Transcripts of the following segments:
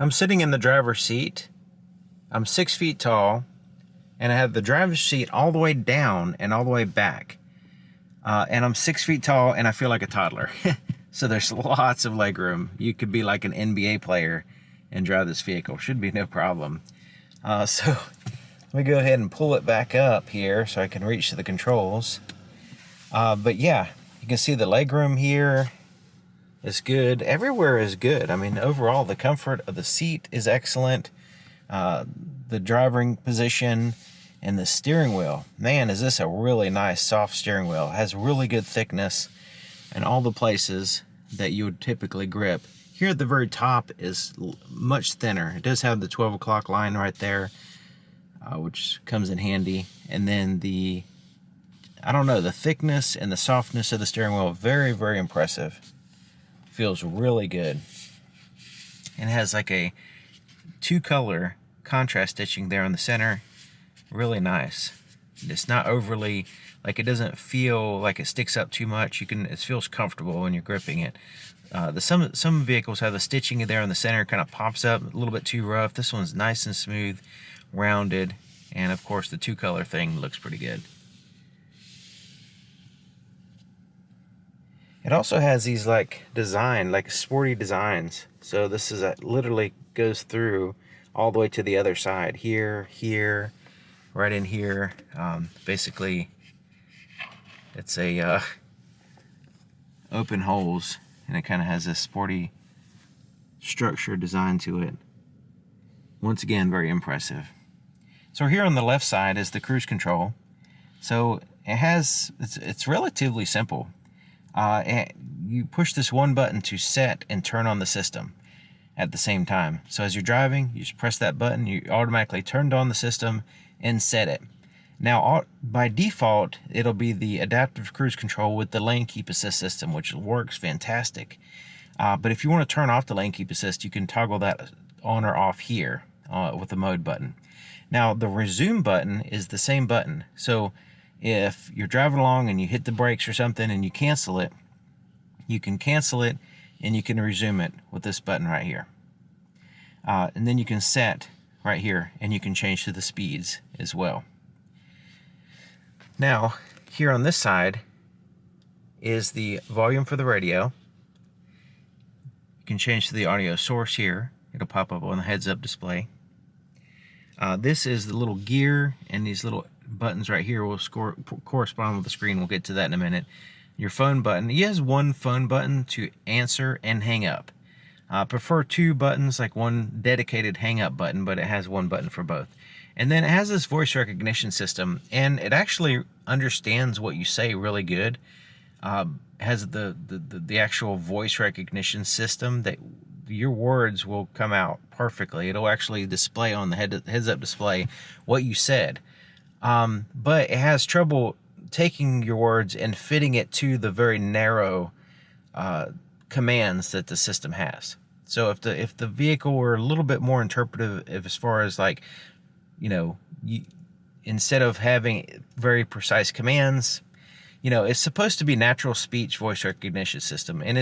I'm sitting in the driver's seat. I'm 6 feet tall, and I have the driver's seat all the way down and all the way back. And I'm 6 feet tall, and I feel like a toddler. So there's lots of legroom. You could be like an NBA player and drive this vehicle. Should be no problem. So let me go ahead and pull it back up here so I can reach to the controls. But yeah, you can see the legroom here is good. Everywhere is good. I mean, overall, the comfort of the seat is excellent. The driving position and the steering wheel. Man, is this a really nice soft steering wheel. It has really good thickness in all the places that you would typically grip. Here at the very top is much thinner. It does have the 12 o'clock line right there, which comes in handy. And then the thickness and the softness of the steering wheel, very, very impressive. Feels really good. And it has like a 2-color contrast stitching there in the center. Really nice. It's not overly, like, it doesn't feel like it sticks up too much. It feels comfortable when you're gripping it. Some vehicles have the stitching there in the center, kind of pops up a little bit too rough. This one's nice and smooth, rounded, and of course the 2-color thing looks pretty good. It also has these like sporty designs. So this is literally goes through all the way to the other side. Here, right in here. Basically, it's a open holes, and it kind of has a sporty structure design to it. Once again, very impressive. So here on the left side is the cruise control. So it's relatively simple. You push this one button to set and turn on the system at the same time. So as you're driving, you just press that button, you automatically turned on the system and set it. Now, by default, it'll be the adaptive cruise control with the lane keep assist system, which works fantastic. But if you want to turn off the lane keep assist, you can toggle that on or off here with the mode button. Now, the resume button is the same button. So if you're driving along and you hit the brakes or something and you cancel it, you can cancel it and you can resume it with this button right here. And then you can set right here, and you can change to the speeds as well. Now, here on this side is the volume for the radio. You can change to the audio source here. It'll pop up on the heads-up display. This is the little gear, and these little buttons right here will correspond with the screen. We'll get to that in a minute. Your phone button. He has one phone button to answer and hang up. Prefer 2 buttons, like one dedicated hang up button, but it has one button for both. And then it has this voice recognition system, and it actually understands what you say really good. It has the actual voice recognition system that your words will come out perfectly. It'll actually display on the heads-up display what you said. But it has trouble taking your words and fitting it to the very narrow commands that the system has. So if the vehicle were a little bit more interpretive, as far as like, instead of having very precise commands, it's supposed to be natural speech voice recognition system, and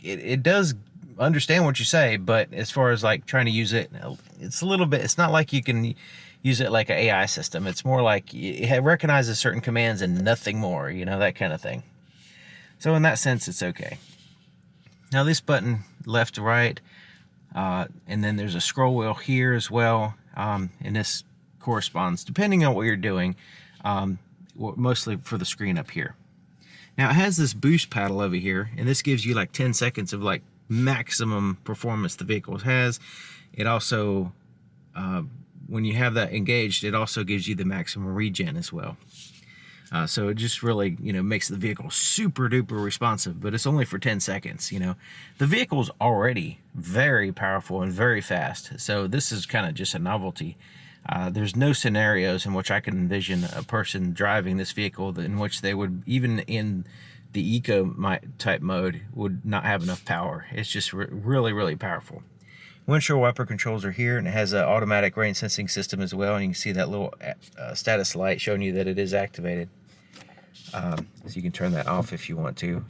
it does understand what you say, but as far as like trying to use it, it's not like you can use it like an AI system. It's more like it recognizes certain commands and nothing more, that kind of thing. So in that sense, it's okay. Now this button, left to right, and then there's a scroll wheel here as well, and this corresponds, depending on what you're doing, mostly for the screen up here. Now it has this boost paddle over here, and this gives you like 10 seconds of like maximum performance the vehicle has. It also, when you have that engaged, it also gives you the maximum regen as well. So it just really, makes the vehicle super duper responsive, but it's only for 10 seconds, The vehicle's already very powerful and very fast, so this is kind of just a novelty. There's no scenarios in which I can envision a person driving this vehicle in which they would, even in the eco type mode, would not have enough power. It's just really, really powerful. Windshield wiper controls are here, and it has an automatic rain sensing system as well, and you can see that little status light showing you that it is activated. So you can turn that off if you want to.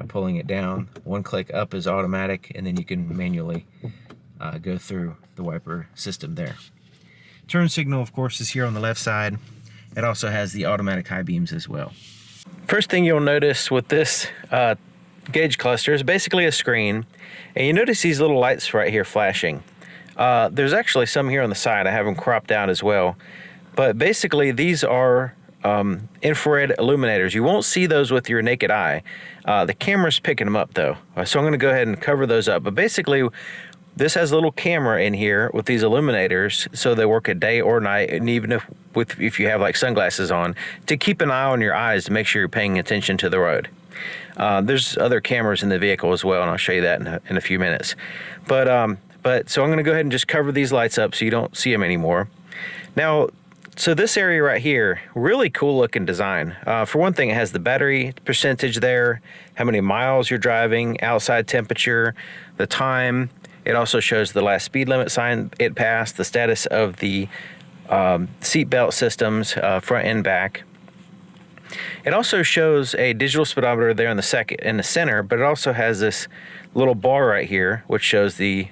by pulling it down. One click up is automatic, and then you can manually go through the wiper system there. Turn signal, of course, is here on the left side. It also has the automatic high beams as well. First thing you'll notice with this gauge cluster is basically a screen, and you notice these little lights right here flashing. There's actually some here on the side. I have them cropped out as well, but basically these are infrared illuminators. You won't see those with your naked eye. The camera's picking them up though, so I'm going to go ahead and cover those up. But basically this has a little camera in here with these illuminators, so they work at day or night, and even if you have like sunglasses on, to keep an eye on your eyes to make sure you're paying attention to the road. There's other cameras in the vehicle as well, and I'll show you that in a few minutes. But so I'm going to go ahead and just cover these lights up so you don't see them anymore. Now, so this area right here, really cool looking design. For one thing, it has the battery percentage there, how many miles you're driving, outside temperature, the time. It also shows the last speed limit sign it passed, the status of the seat belt systems, front and back. It also shows a digital speedometer there in the center, but it also has this little bar right here, which shows the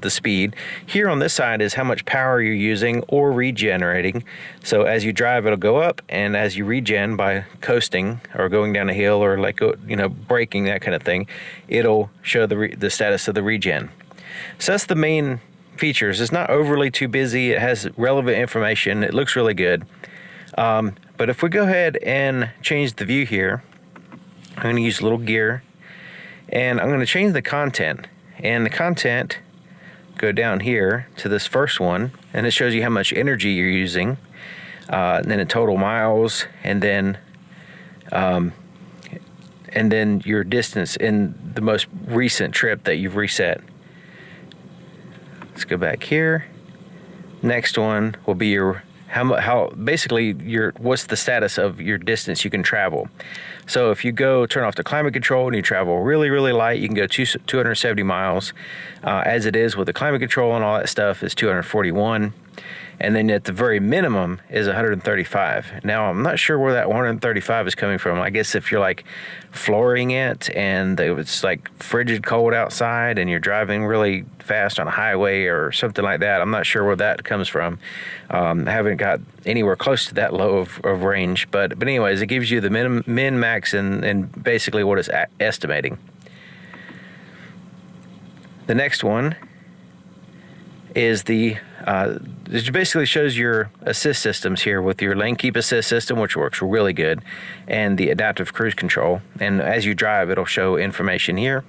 speed. Here on this side is how much power you're using or regenerating. So as you drive, it'll go up, and as you regen by coasting or going down a hill or like braking, that kind of thing, it'll show the status of the regen. So that's the main features. It's not overly too busy. It has relevant information. It looks really good. But if we go ahead and change the view here, I'm going to use a little gear, and I'm going to change the content. And the content, go down here to this first one, and it shows you how much energy you're using, and then in total miles, and then your distance in the most recent trip that you've reset. Let's go back here. Next one will be your what's the status of your distance you can travel. So if you turn off the climate control and you travel really, really light, you can go 270 miles. As it is with the climate control and all that stuff is 241. And then at the very minimum is 135. Now, I'm not sure where that 135 is coming from. I guess if you're like flooring it and it's like frigid cold outside and you're driving really fast on a highway or something like that, I'm not sure where that comes from. I haven't got anywhere close to that low of range. But anyways, it gives you the min, max, and basically what it's estimating. The next one is it basically shows your assist systems here with your lane keep assist system, which works really good, and the adaptive cruise control. And as you drive, it'll show information here.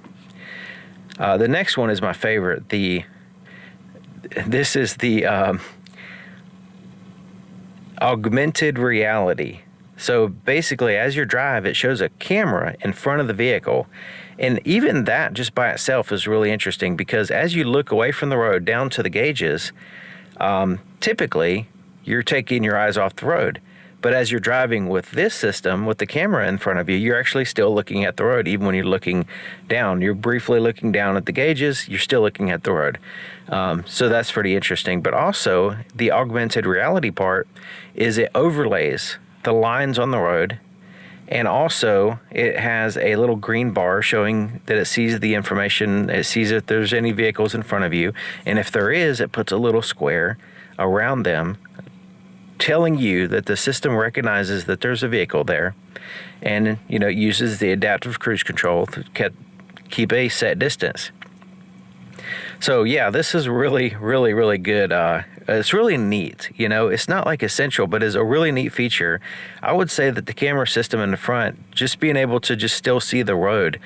The next one is my favorite. This is the augmented reality. So basically, as you drive, it shows a camera in front of the vehicle. And even that just by itself is really interesting, because as you look away from the road down to the gauges, typically you're taking your eyes off the road. But as you're driving with this system, with the camera in front of you, you're actually still looking at the road. Even when you're looking down, you're briefly looking down at the gauges, you're still looking at the road. So that's pretty interesting. But also the augmented reality part is it overlays the lines on the road. And also, it has a little green bar showing that it sees the information. It sees if there's any vehicles in front of you. And if there is, it puts a little square around them, telling you that the system recognizes that there's a vehicle there. And, it uses the adaptive cruise control to keep a set distance. So, yeah, this is really, really, really good. It's really neat. It's not like essential, but it's a really neat feature. I would say that the camera system in the front, just being able to just still see the road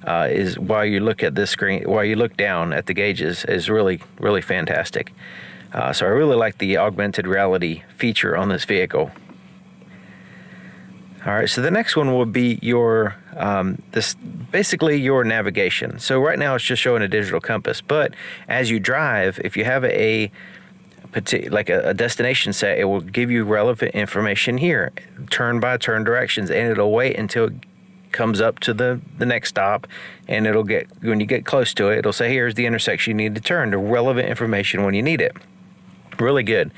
is while you look at this screen, while you look down at the gauges, is really, really fantastic. So I really like the augmented reality feature on this vehicle. All right, so the next one will be your basically your navigation. So right now it's just showing a digital compass, but as you drive, if you have a destination set, it will give you relevant information here, turn by turn directions, and it'll wait until it comes up to the next stop, and when you get close to it, it'll say, here's the intersection you need to turn, to relevant information when you need it. Really good.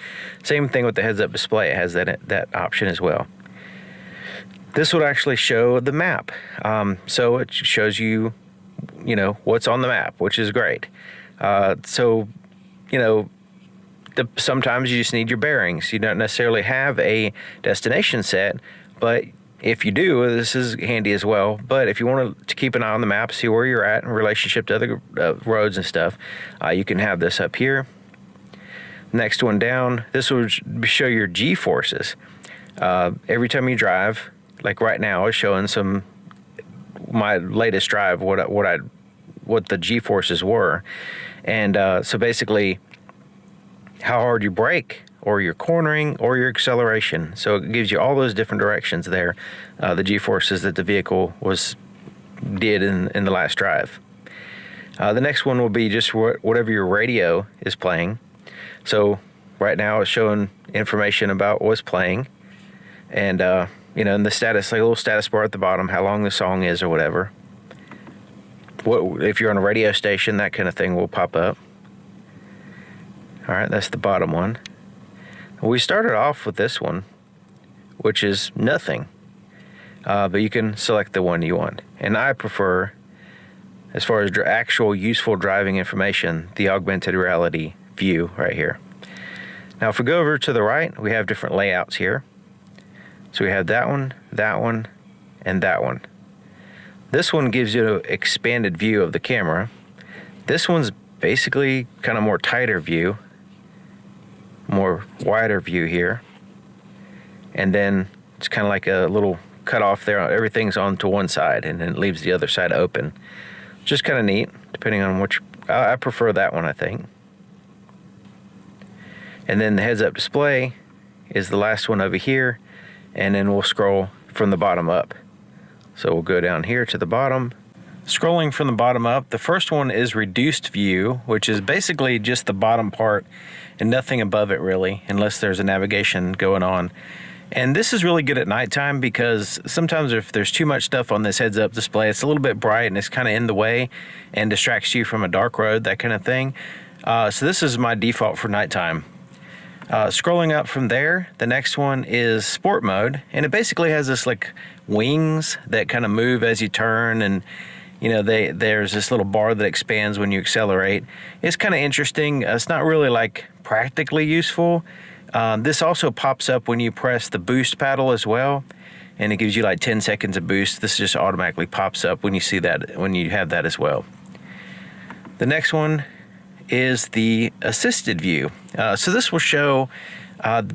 Same thing with the heads-up display. It has that option as well. this would actually show the map. So it shows you, what's on the map, which is great. Sometimes you just need your bearings. You don't necessarily have a destination set, but if you do, this is handy as well. But if you want to keep an eye on the map, see where you're at in relationship to other roads and stuff, you can have this up here. Next one down, this will show your G-forces. Every time you drive, like right now, it's showing my latest drive, what the G-forces were. And so basically, how hard you brake, or your cornering, or your acceleration. So it gives you all those different directions there, the G-forces that the vehicle did in the last drive. The next one will be just whatever your radio is playing. So right now it's showing information about what's playing, and and the status, like a little status bar at the bottom, how long the song is or whatever. If you're on a radio station, that kind of thing will pop up. All right, that's the bottom one. We started off with this one, which is nothing, but you can select the one you want. And I prefer, as far as actual useful driving information, the augmented reality view right here. Now, if we go over to the right, we have different layouts here. So we have that one, and that one. This one gives you an expanded view of the camera. This one's basically kind of more tighter view, more wider view here. And then it's kind of like a little cut off there. Everything's on to one side, and then it leaves the other side open. Just kind of neat, depending on which. I prefer that one, I think. And then the heads-up display is the last one over here, and then we'll scroll from the bottom up. So we'll go down here to the bottom. Scrolling from the bottom up, the first one is reduced view, which is basically just the bottom part and nothing above it really, unless there's a navigation going on. And this is really good at nighttime, because sometimes if there's too much stuff on this heads-up display, it's a little bit bright and it's kind of in the way and distracts you from a dark road, that kind of thing. So this is my default for nighttime. Scrolling up from there, the next one is sport mode, and it basically has this like wings that kind of move as you turn, and there's this little bar that expands when you accelerate. It's kind of interesting. It's not really like practically useful. This also pops up when you press the boost paddle as well, and it gives you like 10 seconds of boost. This just automatically pops up when you see that, when you have that as well. The next one is the assisted view. So this will show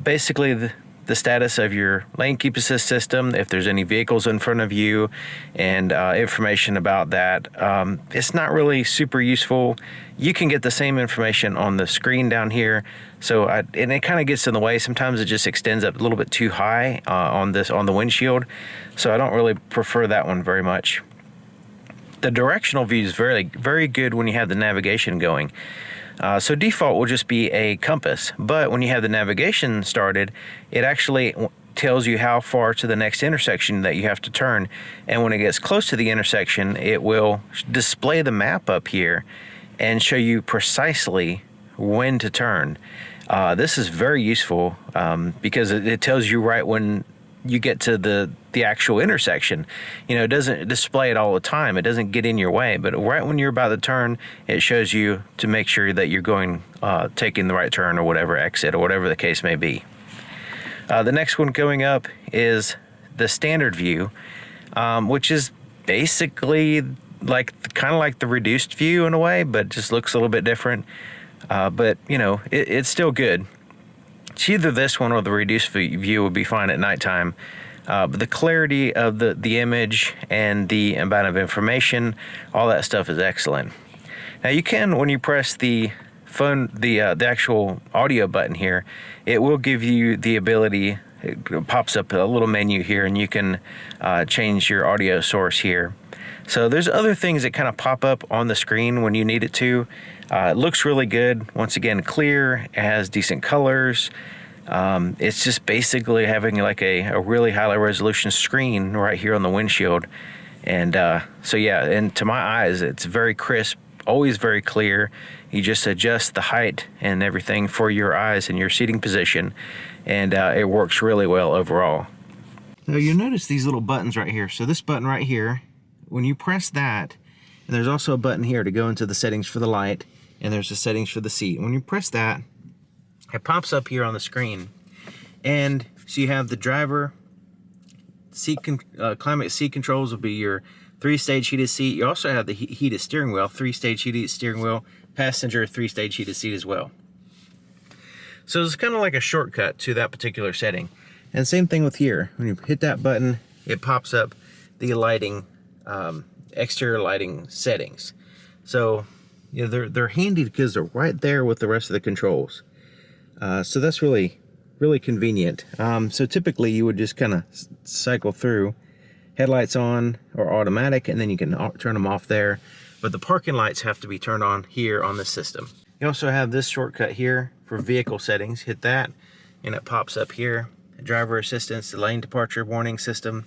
basically the status of your lane keep assist system, if there's any vehicles in front of you, and information about that. It's not really super useful. You can get the same information on the screen down here. So and it kind of gets in the way. Sometimes it just extends up a little bit too high on the windshield. So I don't really prefer that one very much. The directional view is very, very good when you have the navigation going. So default will just be a compass, but when you have the navigation started, it actually tells you how far to the next intersection that you have to turn. And when it gets close to the intersection, it will display the map up here and show you precisely when to turn. This is very useful because it tells you right when you get to the actual intersection. It doesn't display it all the time. It doesn't get in your way, but right when you're about to turn, it shows you to make sure that you're taking the right turn, or whatever, exit, or whatever the case may be. The next one going up is the standard view, which is basically kind of like the reduced view in a way, but just looks a little bit different. But it's still good. It's either this one or the reduced view would be fine at nighttime. But the clarity of the image and the amount of information, all that stuff is excellent. Now you can, when you press the phone, the actual audio button here, it will give you the ability. It pops up a little menu here, and you can change your audio source here. So there's other things that kind of pop up on the screen when you need it to. It looks really good. Once again, clear. It has decent colors. It's just basically having like a really high resolution screen right here on the windshield. And so yeah, and to my eyes, it's very crisp, always very clear. You just adjust the height and everything for your eyes and your seating position, and it works really well overall. Now you'll notice these little buttons right here. So this button right here, when you press that, and there's also a button here to go into the settings for the light, and there's the settings for the seat. When you press that, it pops up here on the screen. And so you have the driver, climate seat controls will be your 3-stage heated seat. You also have the heated steering wheel, 3-stage heated steering wheel, passenger 3-stage heated seat as well. So it's kind of like a shortcut to that particular setting. And same thing with here. When you hit that button, it pops up the lighting, exterior lighting settings. So you know, they're handy because they're right there with the rest of the controls. So that's really convenient. So typically you would just kind of cycle through headlights on or automatic, and then you can turn them off there. But the parking lights have to be turned on here on this system. You also have this shortcut here for vehicle settings. Hit that and it pops up here. Driver assistance, the lane departure warning system.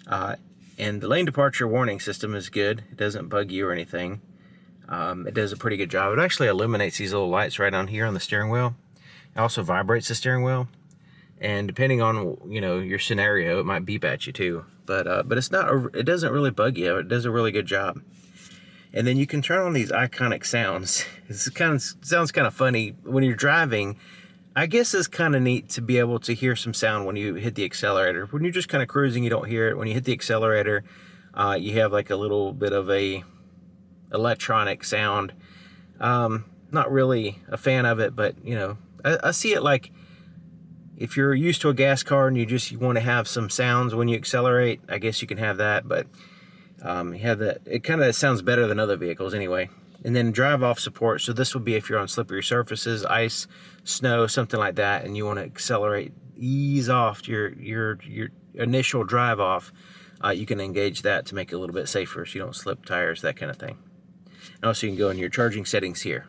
And the lane departure warning system is good. It doesn't bug you or anything. It does a pretty good job. It actually illuminates these little lights right on here on the steering wheel. It also vibrates the steering wheel. And depending on, you know, your scenario, it might beep at you too. But it's not, it doesn't really bug you. It does a really good job. And then you can turn on these iconic sounds. Sounds kind of funny when you're driving. I guess it's kind of neat to be able to hear some sound when you hit the accelerator. When you're just kind of cruising, you don't hear it. When you hit the accelerator, you have like a little bit of a electronic sound. Not really a fan of it, but you know, I see it like if you're used to a gas car and you want to have some sounds when you accelerate, I guess you can have that, but you have that. It kind of sounds better than other vehicles anyway. And then drive off support. So this would be if you're on slippery surfaces, ice, snow, something like that, and you want to accelerate, ease off your initial drive off. You can engage that to make it a little bit safer so you don't slip tires, that kind of thing. And also you can go in your charging settings here.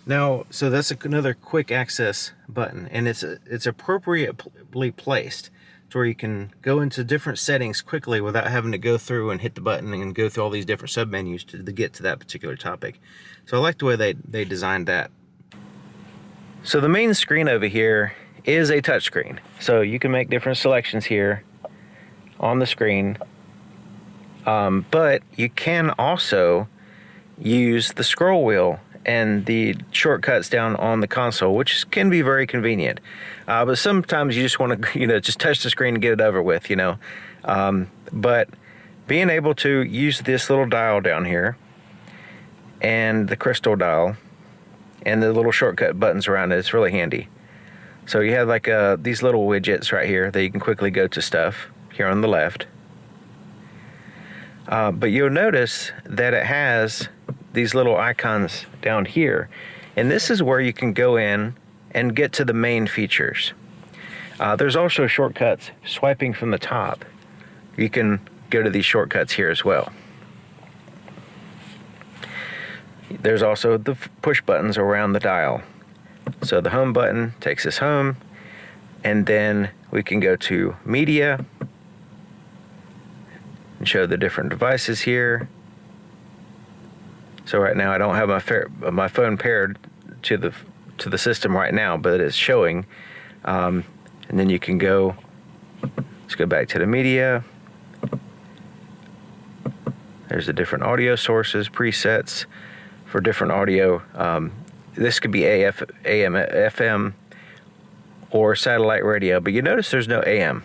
Now, so that's another quick access button, and it's appropriately placed to where you can go into different settings quickly without having to go through and hit the button and go through all these different submenus to get to that particular topic. So I like the way they designed that. So the main screen over here is a touchscreen. So you can make different selections here on the screen, but you can also use the scroll wheel and the shortcuts down on the console, which can be very convenient. But sometimes you just want to, you know, just touch the screen and get it over with, you know. But being able to use this little dial down here and the crystal dial and the little shortcut buttons around it, it's really handy. So you have like these little widgets right here that you can quickly go to stuff here on the left. But you'll notice that it has these little icons down here, and this is where you can go in and get to the main features. There's also shortcuts swiping from the top. You can go to these shortcuts here as well. There's also the push buttons around the dial. So the home button takes us home, and then we can go to media and show the different devices here. So right now I don't have my phone paired to the system right now, but it's showing. And then you can go, let's go back to the media. There's the different audio sources, presets for different audio. This could be AM, FM, or satellite radio, but you notice there's no AM.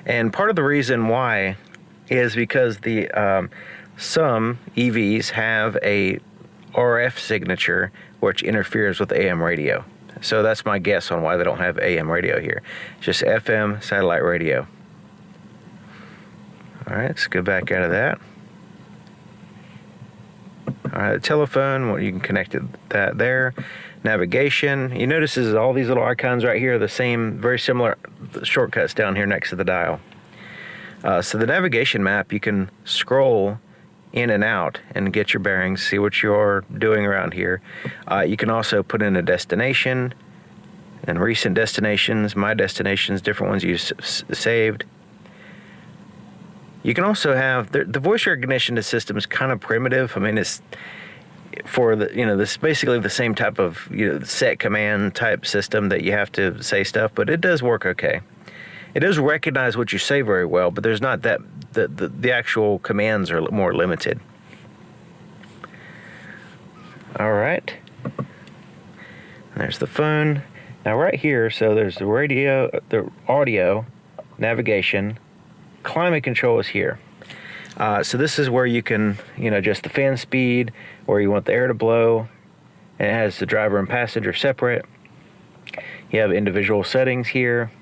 And part of the reason why is because the some EVs have a RF signature which interferes with AM radio. So that's my guess on why they don't have AM radio here. It's just FM satellite radio. All right, let's go back out of that. All right, the telephone, well, you can connect that there. Navigation, you notice is all these little icons right here are the same, very similar shortcuts down here next to the dial. So the navigation map, you can scroll in and out and get your bearings, see what you're doing around here. You can also put in a destination and recent destinations, my destinations, different ones you saved. You can also have the voice recognition system is kind of primitive. I mean, for the, you know, this is basically the same type of, you know, set command type system that you have to say stuff, but it does work okay. It does recognize what you say very well, but there's not that, the actual commands are more limited. All right. There's the phone. Now right here, so there's the radio, the audio, navigation, climate control is here. So this is where you can, you know, adjust the fan speed, where you want the air to blow. And it has the driver and passenger separate. You have individual settings here.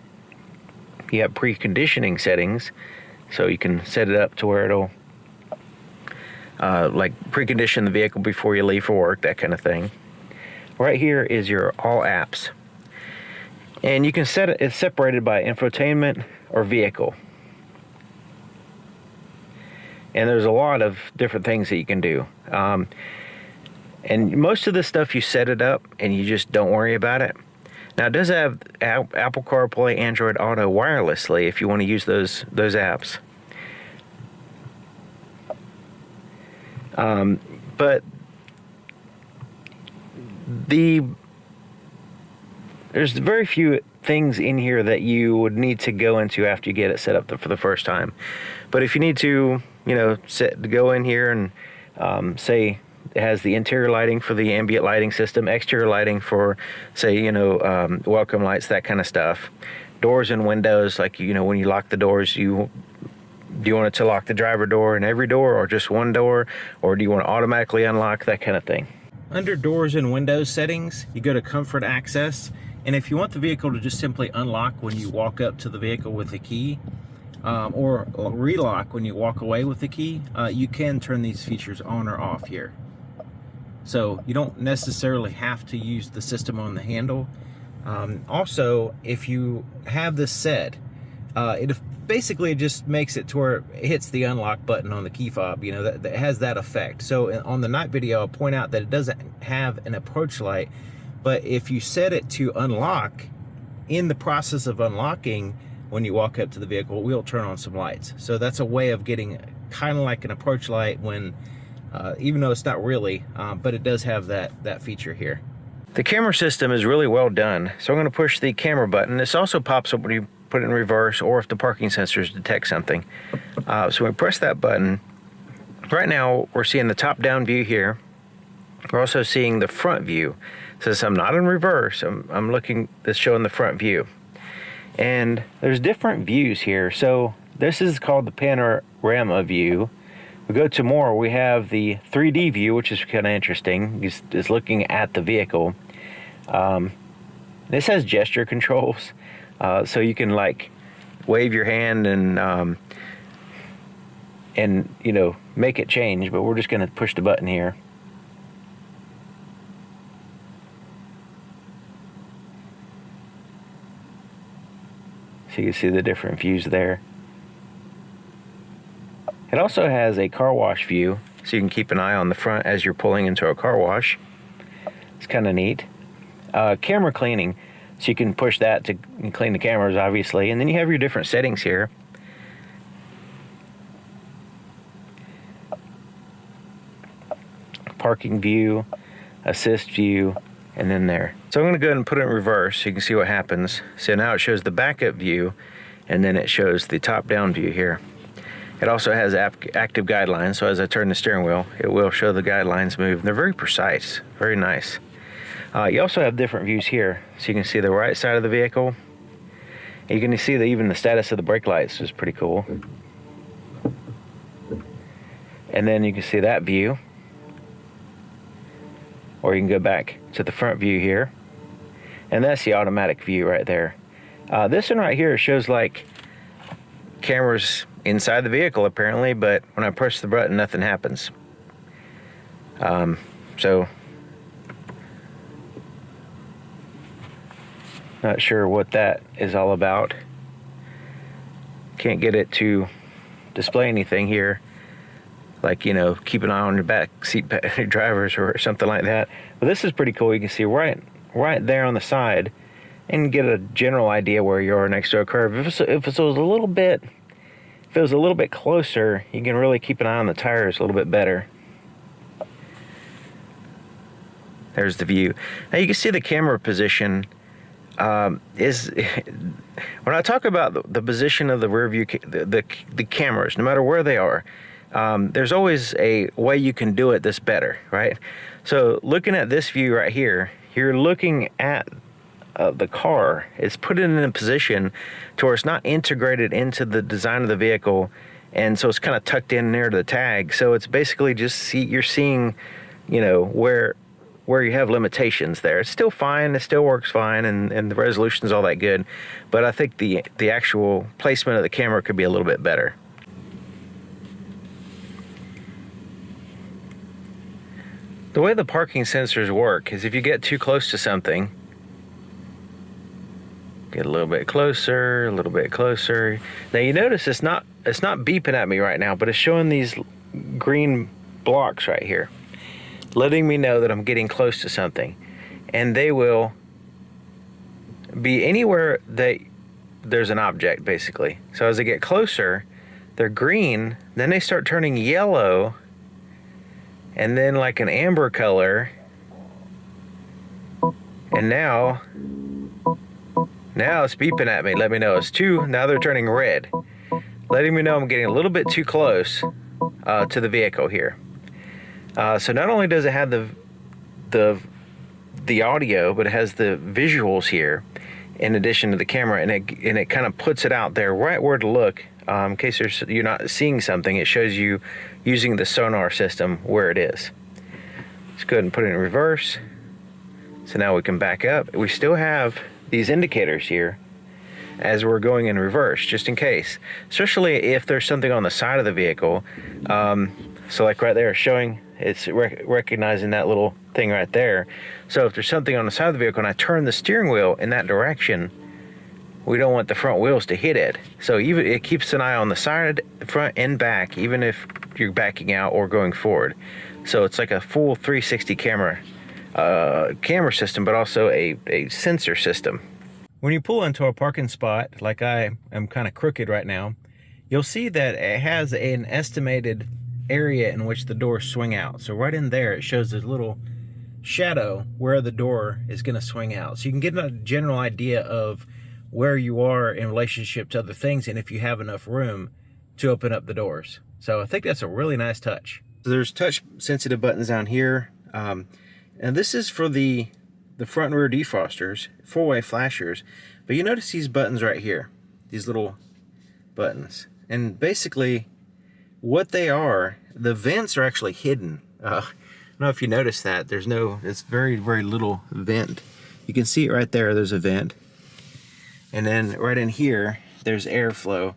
You have preconditioning settings, so you can set it up to where it'll like precondition the vehicle before you leave for work, that kind of thing. Right here is your all apps, and you can set it, it's separated by infotainment or vehicle. And there's a lot of different things that you can do. And most of this stuff you set it up and you just don't worry about it. Now it does have Apple CarPlay, Android Auto wirelessly if you want to use those apps. But there's very few things in here that you would need to go into after you get it set up for the first time. But if you need to, you know, go in here and say it has the interior lighting for the ambient lighting system, exterior lighting for, say, you know, welcome lights, that kind of stuff. Doors and windows, like, you know, when you lock the doors, do you want it to lock the driver door in every door or just one door, or do you want to automatically unlock, that kind of thing. Under doors and windows settings, you go to comfort access, and if you want the vehicle to just simply unlock when you walk up to the vehicle with the key, or relock when you walk away with the key, you can turn these features on or off here. So you don't necessarily have to use the system on the handle. Also, if you have this set, it basically just makes it to where it hits the unlock button on the key fob, you know, that has that effect. So on the night video, I'll point out that it doesn't have an approach light, but if you set it to unlock, in the process of unlocking, when you walk up to the vehicle, we'll turn on some lights. So that's a way of getting kind of like an approach light when, even though it's not really, but it does have that feature here. The camera system is really well done. So I'm going to push the camera button. This also pops up when you put it in reverse or if the parking sensors detect something. So when we press that button, right now we're seeing the top-down view here. We're also seeing the front view. Since I'm not in reverse, I'm looking, it's showing the front view. And there's different views here. So this is called the panorama view. We go to more, we have the 3D view, which is kind of interesting. It's looking at the vehicle. This has gesture controls, so you can like wave your hand and you know, make it change, but we're just going to push the button here. So you can see the different views there. It also has a car wash view, so you can keep an eye on the front as you're pulling into a car wash. It's kind of neat. Camera cleaning, so you can push that to clean the cameras, obviously. And then you have your different settings here. Parking view, assist view, and then there. So I'm going to go ahead and put it in reverse so you can see what happens. So now it shows the backup view, and then it shows the top-down view here. It also has active guidelines, so as I turn the steering wheel, it will show the guidelines move. They're very precise, very nice. You also have different views here, so you can see the right side of the vehicle. And you can see even the status of the brake lights, which is pretty cool. And then you can see that view. Or you can go back to the front view here. And that's the automatic view right there. This one right here shows like cameras inside the vehicle apparently, but when I press the button, nothing happens. So not sure what that is all about. Can't get it to display anything here, like, you know, keep an eye on your back seat drivers or something like that. But this is pretty cool. You can see right there on the side and get a general idea where you are next to a curve. If it was a little bit closer, you can really keep an eye on the tires a little bit better. There's the view. Now you can see the camera position is when I talk about the position of the rear view, the cameras, no matter where they are, there's always a way you can do it that's better, right? So looking at this view right here, you're looking at the car. It's put it in a position to where it's not integrated into the design of the vehicle, and so it's kind of tucked in there to the tag. So it's basically just you're seeing, you know, where you have limitations there. It's still fine, it still works fine, and the resolution's all that good, but I think the actual placement of the camera could be a little bit better. The way the parking sensors work is if you get too close to something, get a little bit closer, a little bit closer. Now you notice it's not beeping at me right now, but it's showing these green blocks right here, letting me know that I'm getting close to something. And they will be anywhere that there's an object, basically. So as they get closer, they're green, then they start turning yellow, and then like an amber color, and now it's beeping at me, let me know it's two. Now they're turning red, letting me know I'm getting a little bit too close to the vehicle here. So not only does it have the audio, but it has the visuals here in addition to the camera, and it kind of puts it out there right where to look. In case you're not seeing something, it shows you using the sonar system where it is. Let's go ahead and put it in reverse. So now we can back up. We still have these indicators here as we're going in reverse, just in case, especially if there's something on the side of the vehicle. So like right there, showing it's recognizing that little thing right there. So if there's something on the side of the vehicle and I turn the steering wheel in that direction, we don't want the front wheels to hit it. So even it keeps an eye on the side, front, and back, even if you're backing out or going forward. So it's like a full 360 camera system, but also a sensor system. When you pull into a parking spot, like I am kind of crooked right now, you'll see that it has an estimated area in which the doors swing out. So right in there, it shows a little shadow where the door is going to swing out. So you can get a general idea of where you are in relationship to other things, and if you have enough room to open up the doors. So I think that's a really nice touch. So there's touch sensitive buttons down here. And this is for the front and rear defrosters, four-way flashers. But you notice these buttons right here, these little buttons. And basically what they are, the vents are actually hidden. I don't know if you noticed that. It's very, very little vent. You can see it right there, there's a vent. And then right in here, there's airflow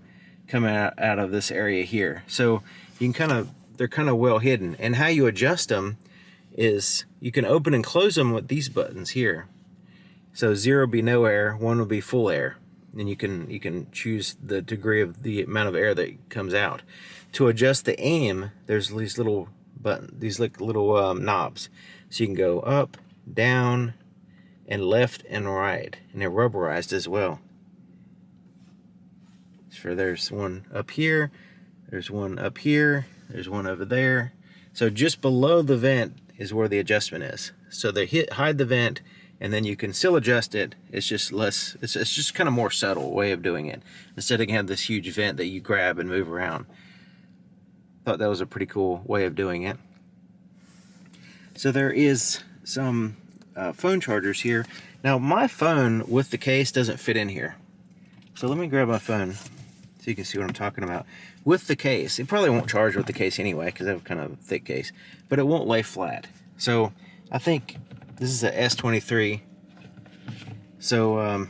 coming out of this area here. So you can they're kind of well hidden. And how you adjust them is you can open and close them with these buttons here. So 0 will be no air, 1 will be full air. And you can choose the degree of the amount of air that comes out. To adjust the aim, there's these little little knobs. So you can go up, down, and left and right, and they're rubberized as well. So there's one up here, there's one up here, there's one over there. So just below the vent is where the adjustment is. So they hide the vent, and then you can still adjust it. It's just less, it's just kind of more subtle way of doing it. Instead of having this huge vent that you grab and move around. Thought that was a pretty cool way of doing it. So there is some phone chargers here. Now my phone with the case doesn't fit in here. So let me grab my phone so you can see what I'm talking about. With the case, it probably won't charge with the case anyway because I have kind of a thick case, but it won't lay flat. So I think this is a S23. So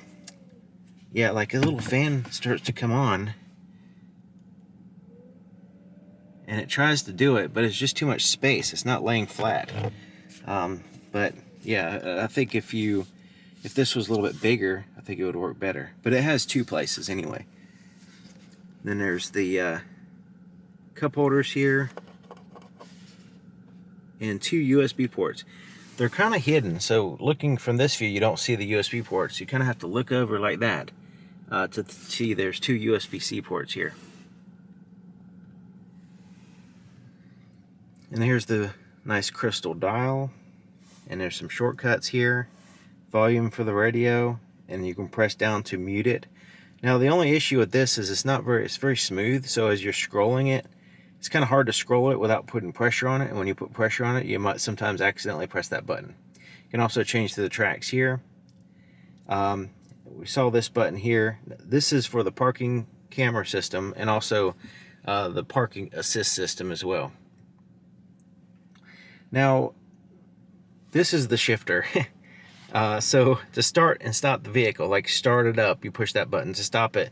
yeah, like a little fan starts to come on and it tries to do it, but it's just too much space. It's not laying flat. But yeah, I think if this was a little bit bigger, I think it would work better. But it has two places anyway. Then there's the cup holders here and two USB ports. They're kind of hidden, so looking from this view, you don't see the USB ports. You kind of have to look over like that to see there's two USB-C ports here. And here's the nice crystal dial. and there's some shortcuts here. Volume for the radio, and you can press down to mute it. Now the only issue with this is it's very smooth, so as you're scrolling it, it's kind of hard to scroll it without putting pressure on it, and when you put pressure on it, you might sometimes accidentally press that button. You can also change to the tracks here. We saw this button here. This is for the parking camera system, and also the parking assist system as well. Now, this is the shifter. So to start and stop the vehicle, like start it up, you push that button. To stop it,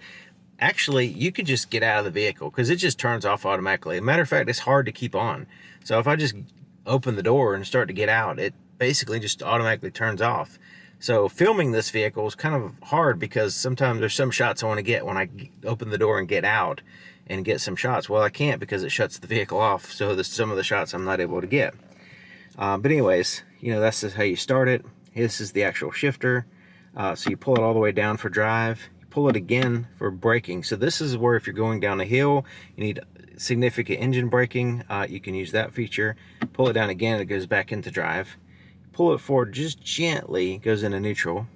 actually, you could just get out of the vehicle because it just turns off automatically. As a matter of fact, it's hard to keep on. So if I just open the door and start to get out, it basically just automatically turns off. So filming this vehicle is kind of hard because sometimes there's some shots I want to get when I open the door and get out and get some shots. Well, I can't because it shuts the vehicle off. So there's some of the shots I'm not able to get. But anyways, you know, that's just how you start it. This is the actual shifter. So you pull it all the way down for drive. You pull it again for braking. So this is where if you're going down a hill, you need significant engine braking. You can use that feature. Pull it down again, it goes back into drive. Pull it forward just gently, goes into neutral.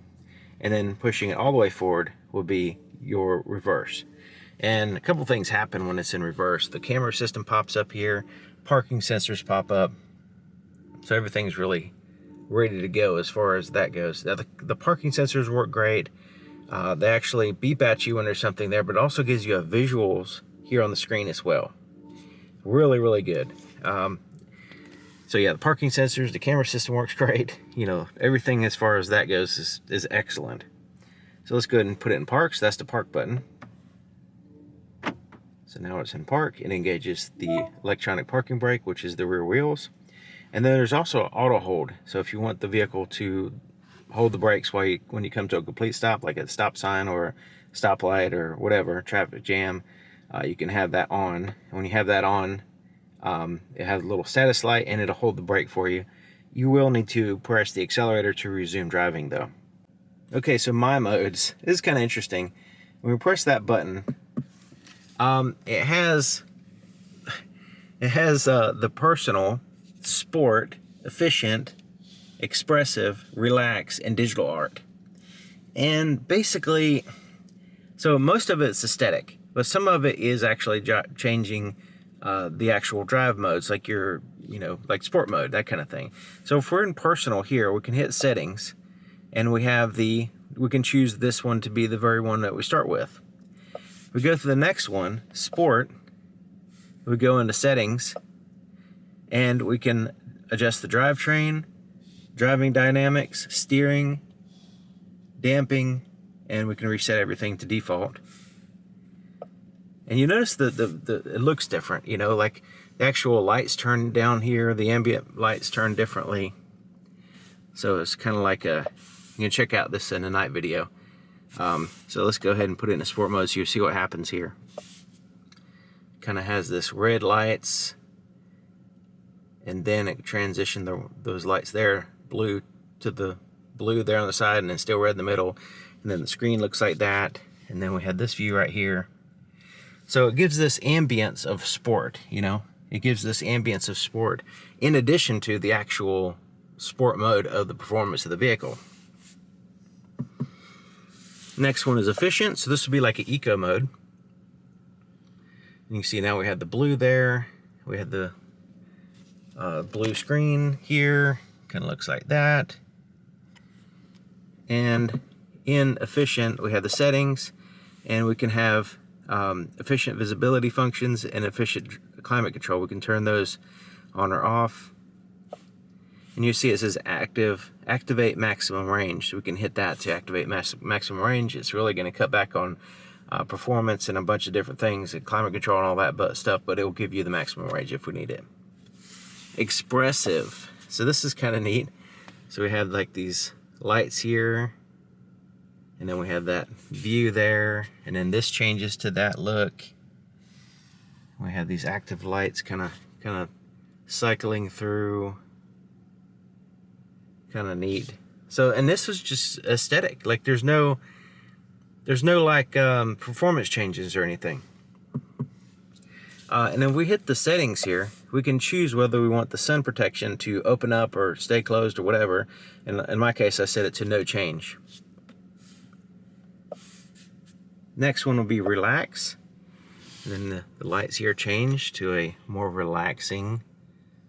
And then pushing it all the way forward will be your reverse. And a couple things happen when it's in reverse. The camera system pops up here. Parking sensors pop up. So everything's really ready to go as far as that goes. Now the parking sensors work great. They actually beep at you when there's something there, but it also gives you a visuals here on the screen as well. Really, really good. So yeah, the parking sensors, the camera system works great. You know, everything as far as that goes is excellent. So let's go ahead and put it in park. So that's the park button. So now it's in park. It engages the electronic parking brake, which is the rear wheels. And then there's also auto hold. So if you want the vehicle to hold the brakes when you come to a complete stop, like a stop sign or stoplight or whatever, traffic jam, you can have that on. And when you have that on, it has a little status light and it'll hold the brake for you. You will need to press the accelerator to resume driving though. Okay, so my modes. This is kind of interesting. When we press that button, it has the personal, sport, efficient, expressive, relax, and digital art. And basically, so most of it's aesthetic, but some of it is actually changing the actual drive modes, like like sport mode, that kind of thing. So if we're in personal here, we can hit settings, and we can choose this one to be the very one that we start with. We go to the next one, sport. We go into settings, and we can adjust the drivetrain, driving dynamics, steering, damping, and we can reset everything to default. And you notice that it looks different, you know, like the actual lights turn down here, the ambient lights turn differently. So it's kind of like you can check out this in a night video. So let's go ahead and put it in a sport mode so you see what happens here. Kind of has this red lights, and then it transitioned those lights there, blue to the blue there on the side, and then still red in the middle. And then the screen looks like that. And then we had this view right here. So it gives this ambience of sport, you know. It gives this ambience of sport in addition to the actual sport mode of the performance of the vehicle. Next one is efficient. So this would be like an eco mode. You can see now we have the blue there. We have the blue screen here. Kind of looks like that. And in efficient, we have the settings, and we can have efficient visibility functions and efficient climate control. We can turn those on or off. And you see it says activate maximum range. So we can hit that to activate maximum range. It's really going to cut back on performance and a bunch of different things, and climate control and all that stuff, but it will give you the maximum range if we need it. Expressive. So this is kind of neat. So we have like these lights here, and then we have that view there, and then this changes to that look. We have these active lights kind of cycling through. Kind of neat. So, and this was just aesthetic. Like there's no like performance changes or anything. And then we hit the settings here. we can choose whether we want the sun protection to open up or stay closed or whatever. And in my case, I set it to no change. Next one will be relax. And then the lights here change to a more relaxing,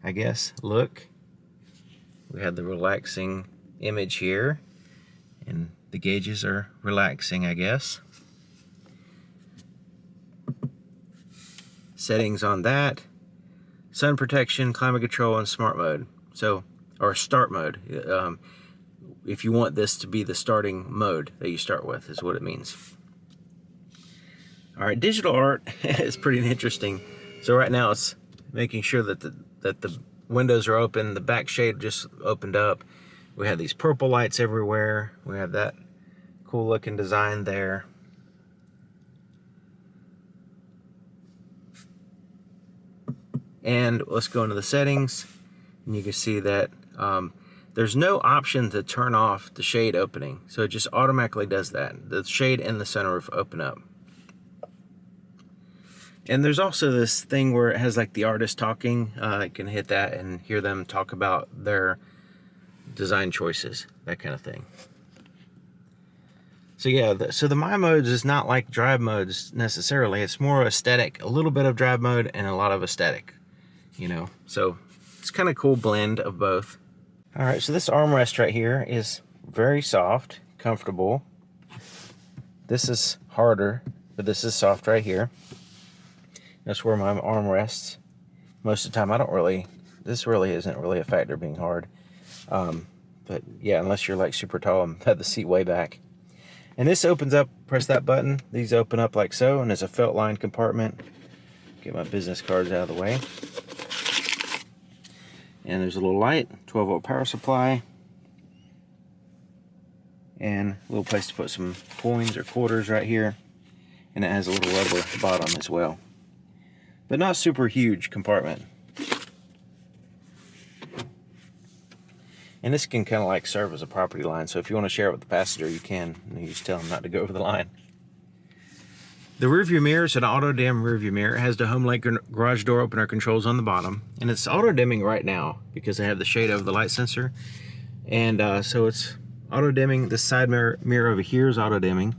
I guess, look. We have the relaxing image here, and the gauges are relaxing, I guess. Settings on that: sun protection, climate control, and smart mode. So, or start mode. If you want this to be the starting mode that you start with, is what it means. All right, digital art is pretty interesting. So right now it's making sure that the windows are open. The back shade just opened up. We have these purple lights everywhere. We have that cool looking design there. And let's go into the settings, and you can see that there's no option to turn off the shade opening. So it just automatically does that. The shade and the sunroof open up. And there's also this thing where it has like the artist talking. You can hit that and hear them talk about their design choices, that kind of thing. So yeah, so the My modes is not like drive modes necessarily. It's more aesthetic, a little bit of drive mode and a lot of aesthetic, you know. So it's kind of cool blend of both. All right, so this armrest right here is very soft, comfortable. This is harder, but this is soft right here. That's where my arm rests. Most of the time, this really isn't really a factor being hard. But yeah, unless you're like super tall and have the seat way back. And this opens up, press that button. These open up like so, and there's a felt lined compartment. Get my business cards out of the way. And there's a little light, 12-volt power supply. And a little place to put some coins or quarters right here. And it has a little rubber bottom as well. But not super huge compartment. And this can kind of like serve as a property line, so if you want to share it with the passenger, you can. And you just tell them not to go over the line. The rearview mirror is an auto dim rearview mirror. It has the HomeLink garage door opener controls on the bottom, and it's auto dimming right now because I have the shade over the light sensor. And so it's auto dimming. This side mirror over here is auto dimming.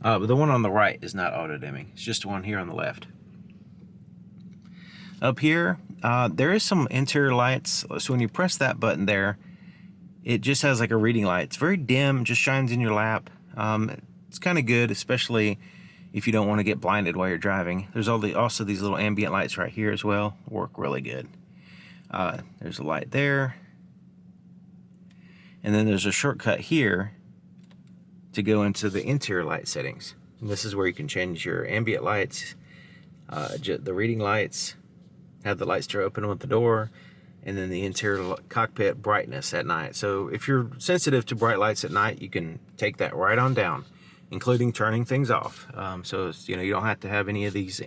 But the one on the right is not auto dimming. It's just the one here on the left. Up here, there is some interior lights. So when you press that button there, it just has like a reading light. It's very dim, just shines in your lap. It's kind of good, especially if you don't want to get blinded while you're driving. There's also these little ambient lights right here as well. Work really good. There's a light there. And then there's a shortcut here to go into the interior light settings. And this is where you can change your ambient lights, the reading lights, have the lights to open with the door, and then the interior cockpit brightness at night. So if you're sensitive to bright lights at night, you can take that right on down, including turning things off. So it's, you don't have to have any of these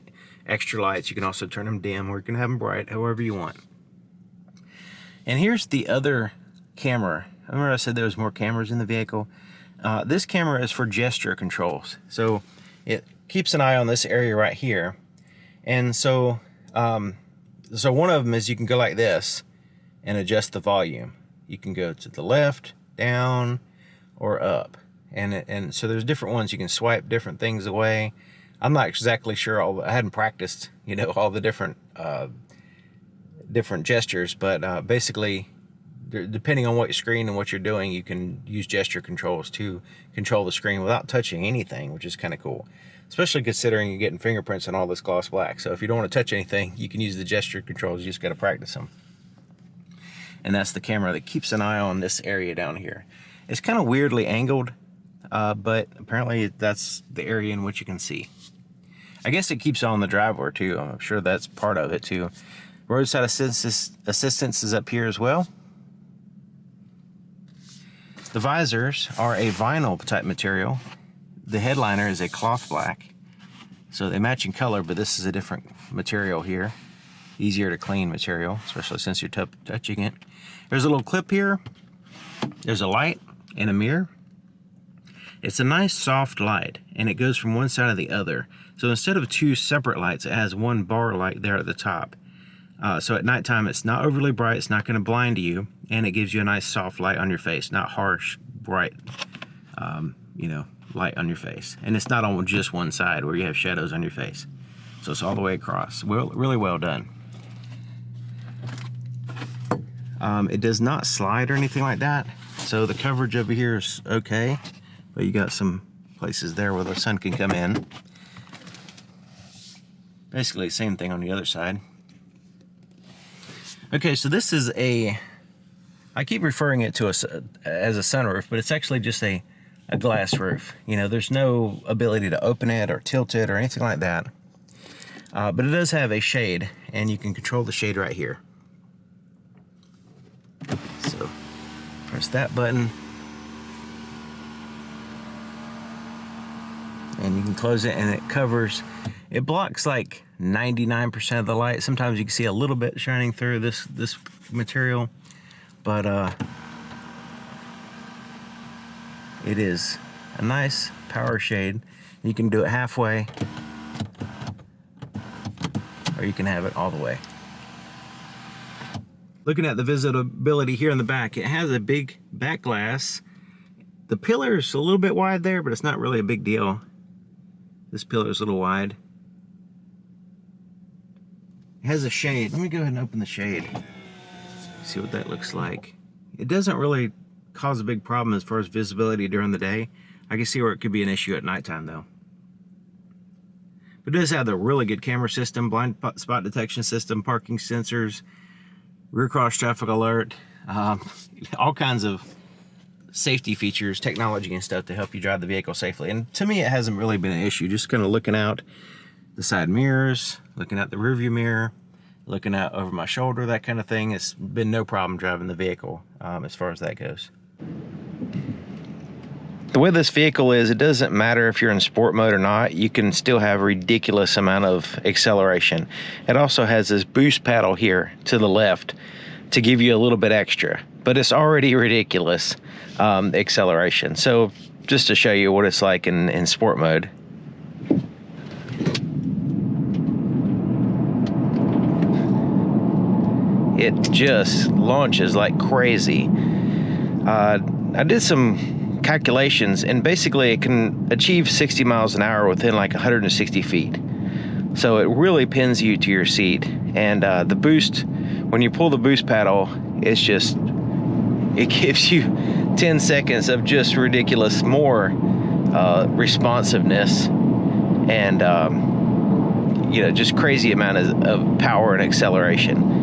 extra lights. You can also turn them dim, or you can have them bright, however you want. And here's the other camera. Remember I said there was more cameras in the vehicle? This camera is for gesture controls. So it keeps an eye on this area right here. And so one of them is you can go like this and adjust the volume. You can go to the left, down, or up. And so there's different ones. You can swipe different things away. I'm not exactly sure. I hadn't practiced, all the different gestures, but basically, depending on what screen and what you're doing, you can use gesture controls to control the screen without touching anything, which is kind of cool. Especially considering you're getting fingerprints on all this gloss black. So if you don't want to touch anything, you can use the gesture controls. You just got to practice them. And that's the camera that keeps an eye on this area down here. It's kind of weirdly angled, but apparently that's the area in which you can see. I guess it keeps on the driveway too. I'm sure that's part of it too. Roadside assistance is up here as well. The visors are a vinyl type material. The headliner is a cloth black. So they match in color, but this is a different material here. Easier to clean material, especially since you're touching it. There's a little clip here. There's a light and a mirror. It's a nice soft light, and it goes from one side to the other. So instead of 2 separate lights, it has 1 bar light there at the top. So at nighttime, it's not overly bright, it's not going to blind you, and it gives you a nice soft light on your face, not harsh, bright, you know, light on your face. And it's not on just one side where you have shadows on your face. So it's all the way across. Well, really well done. It does not slide or anything like that, so the coverage over here is okay, but you got some places there where the sun can come in. Basically the same thing on the other side. Okay, so this is I keep referring it to as a sunroof, but it's actually just a glass roof. You know, there's no ability to open it or tilt it or anything like that. But it does have a shade, and you can control the shade right here. So press that button, and you can close it, and it covers, it blocks like 99% of the light. Sometimes you can see a little bit shining through this material, but it is a nice power shade. You can do it halfway, or you can have it all the way. Looking at the visibility here in the back, it has a big back glass. The pillar is a little bit wide there, but it's not really a big deal. This pillar is a little wide. It has a shade. Let me go ahead and open the shade. See what that looks like. It doesn't really cause a big problem as far as visibility during the day. I can see where it could be an issue at nighttime though. But it does have the really good camera system, blind spot detection system, parking sensors, rear cross traffic alert, all kinds of safety features, technology and stuff to help you drive the vehicle safely. And to me, it hasn't really been an issue. Just kind of looking out the side mirrors, looking out the rearview mirror, looking out over my shoulder, that kind of thing. It's been no problem driving the vehicle as far as that goes. The way this vehicle is, it doesn't matter if you're in sport mode or not, you can still have a ridiculous amount of acceleration. It also has this boost paddle here to the left to give you a little bit extra, but it's already ridiculous acceleration. So just to show you what it's like in sport mode. It just launches like crazy. I did some calculations, and basically it can achieve 60 miles an hour within like 160 feet. So it really pins you to your seat. And the boost, when you pull the boost paddle, it's just, it gives you 10 seconds of just ridiculous more responsiveness and you know, just crazy amount of power and acceleration.